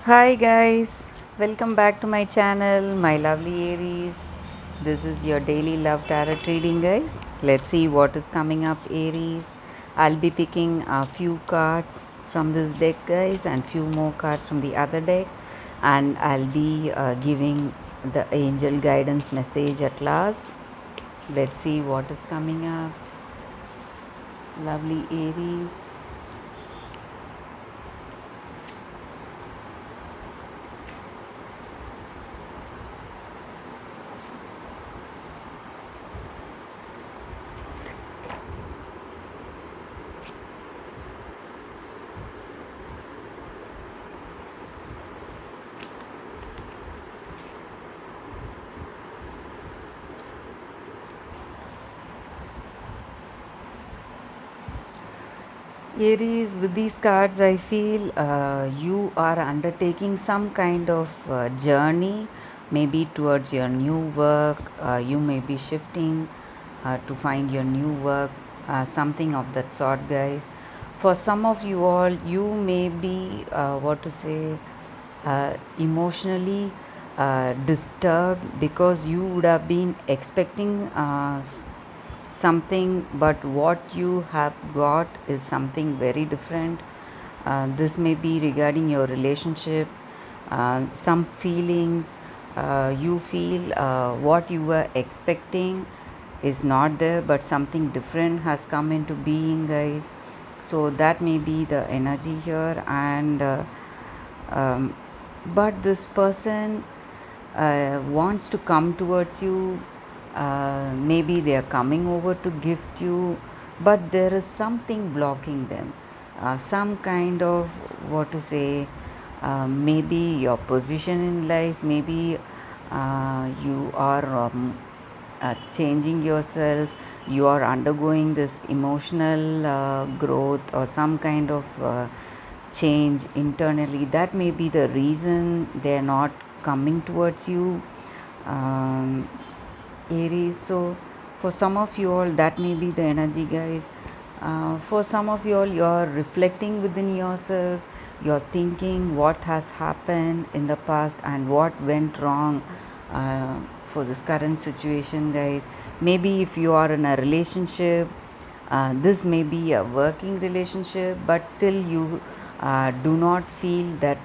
Hi guys, welcome back to my channel, my lovely Aries. This is your daily love tarot reading, guys. Let's see what is coming up, Aries. I'll be picking a few cards from this deck, guys, and few more cards from the other deck, and I'll be giving the angel guidance message at last. Let's see what is coming up, lovely Aries. Aries, with these cards, I feel you are undertaking some kind of journey, maybe towards your new work. You may be shifting to find your new work, something of that sort, guys. For some of you all, you may be, what to say, emotionally disturbed because you would have been expecting something, but what you have got is something very different. This may be regarding your relationship, some feelings. You feel what you were expecting is not there, but something different has come into being, guys. So that may be the energy here, and um, but this person wants to come towards you. Maybe they are coming over to gift you, but there is something blocking them. Some kind of, what to say, maybe your position in life, maybe you are changing yourself, you are undergoing this emotional growth or some kind of change internally. That may be the reason they are not coming towards you, um, Aries. So for some of you all, that may be the energy, guys. For some of you all, you're reflecting within yourself, you're thinking what has happened in the past and what went wrong uh, for this current situation, guys. Maybe if you are in a relationship, this may be a working relationship, but still you do not feel that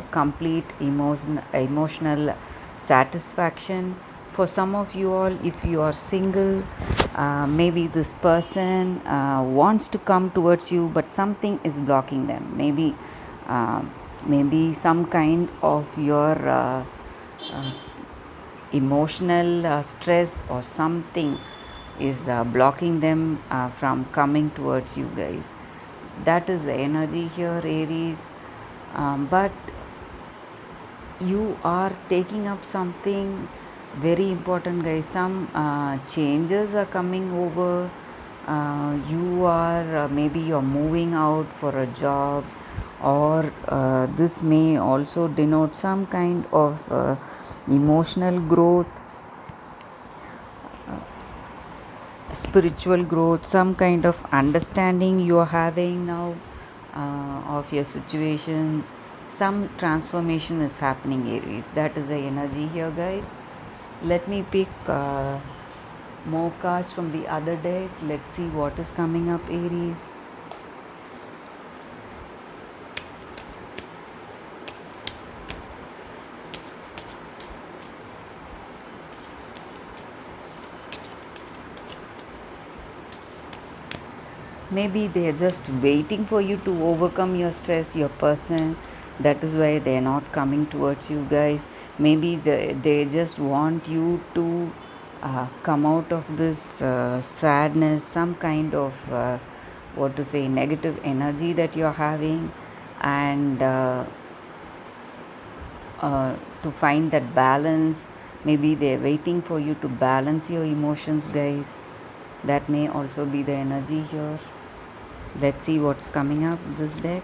complete emotional satisfaction. For some of you all, if you are single, maybe this person wants to come towards you, but something is blocking them. Uh, maybe some kind of your uh, emotional stress or something is blocking them from coming towards you, guys. That is the energy here, Aries. But you are taking up something very important, guys. Some changes are coming over. You are maybe you're moving out for a job, or this may also denote some kind of emotional growth, spiritual growth, some kind of understanding you are having now of your situation. Some transformation is happening, Aries. That is the energy here, guys. Let me pick more cards from the other deck. Let's see what is coming up, Aries. Maybe they are just waiting for you to overcome your stress, your person. That is why they are not coming towards you, guys. Maybe they just want you to come out of this sadness, some kind of, what to say, negative energy that you're having, and to find that balance. Maybe they're waiting for you to balance your emotions, guys. That may also be the energy here. Let's see what's coming up this deck.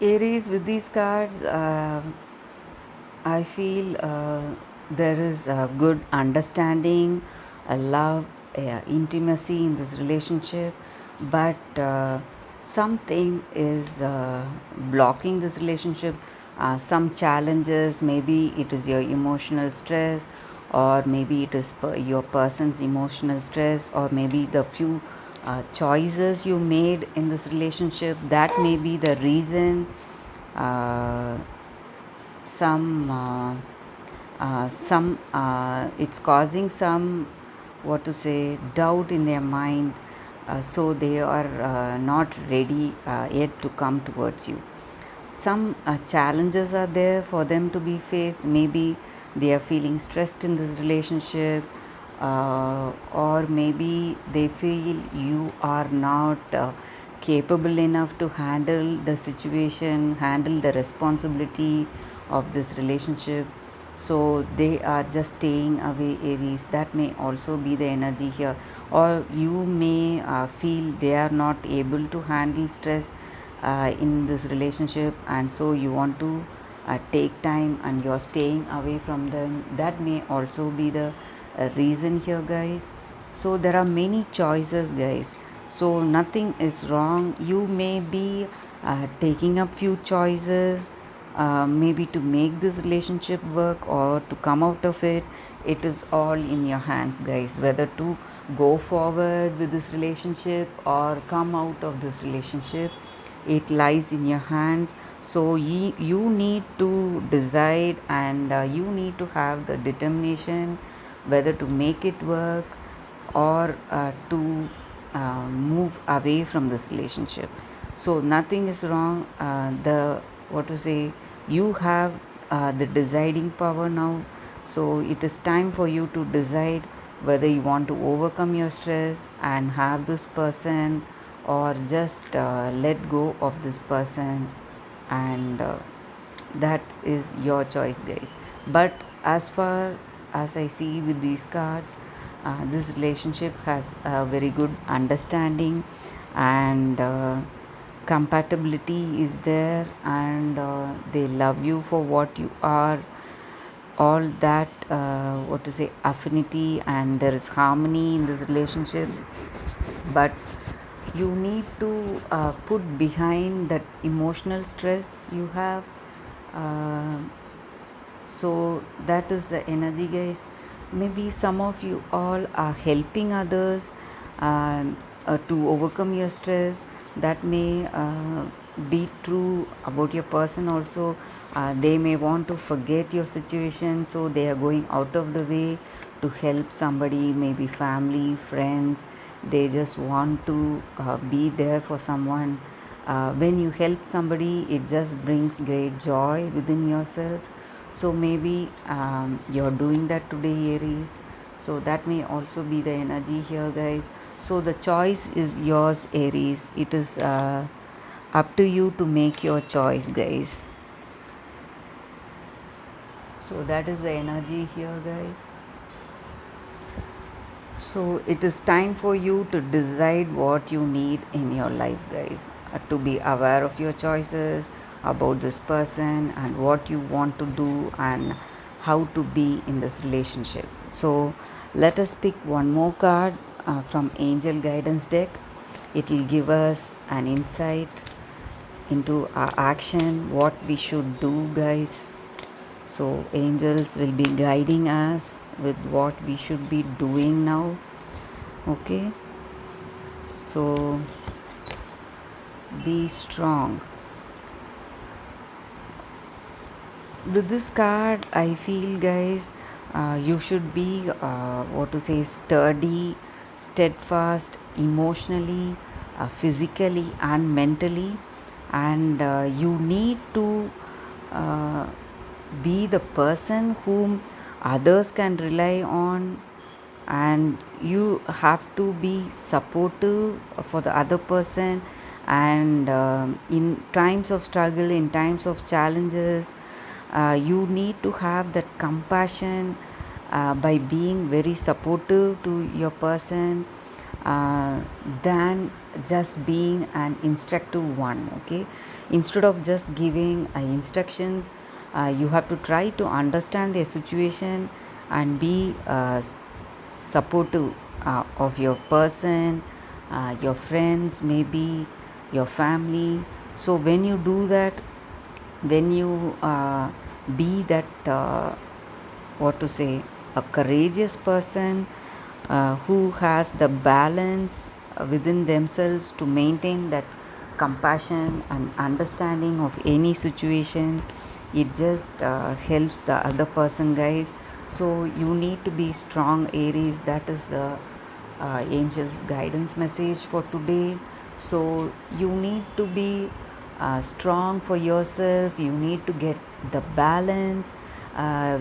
Aries, with these cards, I feel there is a good understanding, a love, intimacy in this relationship, but something is blocking this relationship. Some challenges, maybe it is your emotional stress, or maybe it is your person's emotional stress, or maybe the few choices you made in this relationship. That may be the reason. Uh, it's causing some, what to say, doubt in their mind, so they are not ready yet to come towards you. Some challenges are there for them to be faced. Maybe they are feeling stressed in this relationship, or maybe they feel you are not capable enough to handle the situation, handle the responsibility of this relationship, so they are just staying away. Aries, that may also be the energy here. Or you may feel they are not able to handle stress in this relationship, and so you want to take time and you're staying away from them. That may also be the reason here, guys. So there are many choices, guys, so nothing is wrong. You may be taking up few choices, maybe to make this relationship work or to come out of it. It is all in your hands, guys, whether to go forward with this relationship or come out of this relationship. It lies in your hands. So you need to decide, and you need to have the determination whether to make it work or to move away from this relationship. So nothing is wrong. The, what to say, you have the deciding power now. So it is time for you to decide whether you want to overcome your stress and have this person, or just let go of this person, and that is your choice, guys. But as far as I see with these cards, this relationship has a very good understanding, and compatibility is there, and they love you for what you are. All that, what to say, affinity, and there is harmony in this relationship. But you need to put behind that emotional stress you have. uh, so that is the energy, guys. Maybe some of you all are helping others to overcome your stress. That may be true about your person also. They may want to forget your situation, so they are going out of the way to help somebody, maybe family, friends. They just want to be there for someone. When you help somebody, it just brings great joy within yourself. So maybe you're doing that today, Aries. So that may also be the energy here, guys. So the choice is yours, Aries. It is up to you to make your choice, guys. So that is the energy here, guys. So it is time for you to decide what you need in your life, guys. To be aware of your choices about this person and what you want to do and how to be in this relationship. So let us pick one more card from Angel Guidance deck. It will give us an insight into our action, what we should do, guys. So angels will be guiding us with what we should be doing now. Okay, so be strong. With this card, I feel, guys, you should be, what to say, sturdy, steadfast, emotionally, physically, and mentally. And you need to uh, be the person whom others can rely on, and you have to be supportive for the other person. And in times of struggle, in times of challenges, you need to have that compassion by being very supportive to your person, uh, than just being an instructive one. Okay, instead of just giving instructions, you have to try to understand their situation and be supportive of your person, your friends, maybe your family. So when you do that, when you be that what to say, a courageous person who has the balance within themselves to maintain that compassion and understanding of any situation, it just helps the other person, guys. So you need to be strong, Aries. That is the angel's guidance message for today. So you need to be strong for yourself. You need to get the balance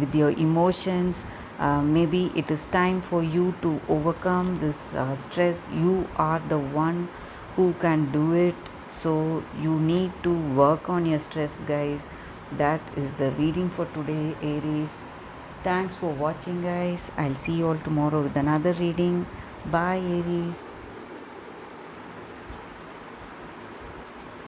with your emotions. Maybe it is time for you to overcome this stress. You are the one who can do it. So you need to work on your stress, guys. That is the reading for today, Aries. Thanks for watching, guys. I'll see you all tomorrow with another reading. Bye, Aries.